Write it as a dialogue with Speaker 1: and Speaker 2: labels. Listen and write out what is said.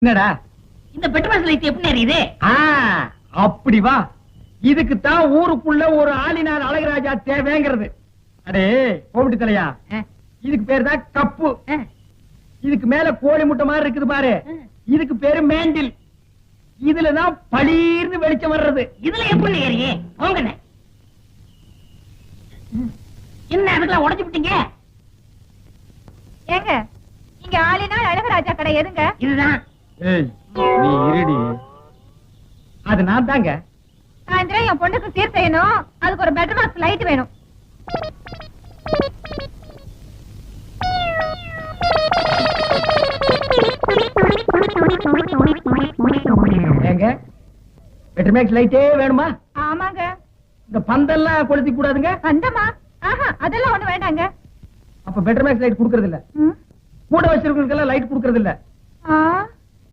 Speaker 1: என்னடா
Speaker 2: இந்த petrol light எப்படி எரியுது?
Speaker 1: அப்படி வா. இதுக்கு தான் ஊருக்குள்ள ஒரு ஆளினார் அழகராஜா தேவைங்கிறது. அடே கோவிட்டு தலையா, இதுக்கு பேரு தான் கப்பு. இதுக்கு மேல கோழி முட்டை மாதிரி இருக்குது பாரு, இதுக்கு பேரு மேண்டில். இதுலதான் பளீர்னு வெளிச்சம் வர்றது.
Speaker 2: இதுல எப்படி ஏறியே போங்கண்ணே. என்ன அதுக்கெல்லாம் உடைச்சு விட்டீங்க?
Speaker 3: ஏங்க இங்க ஆளினால் அழகராஜா கடை எதுங்க?
Speaker 2: இதுதான்.
Speaker 1: ஏய் நீ இருடி. அது நான் தாங்க.
Speaker 3: சாயந்தரம் என் பொண்ணுக்கு சீர் செய்யணும், அதுக்கு ஒரு பெட்ரோல் பாக்ஸ் லைட் வேணும்.
Speaker 1: ஏங்க பெட்ரோமேக்ஸ் லைட்டே வேணுமா?
Speaker 3: ஆமாங்க.
Speaker 1: இந்த பந்தெல்லாம் கொளுத்தி கூடாதுங்க.
Speaker 3: அந்தமா அதெல்லாம் ஒண்ணு வேண்டாங்க.
Speaker 1: அப்ப பெட்ரோமேக்ஸ் லைட் குடுக்கறது இல்ல.
Speaker 3: ம்.
Speaker 1: கூட வச்சிருக்கவங்களுக்கு எல்லாம் லைட் குடுக்கறது இல்ல.
Speaker 3: ஆ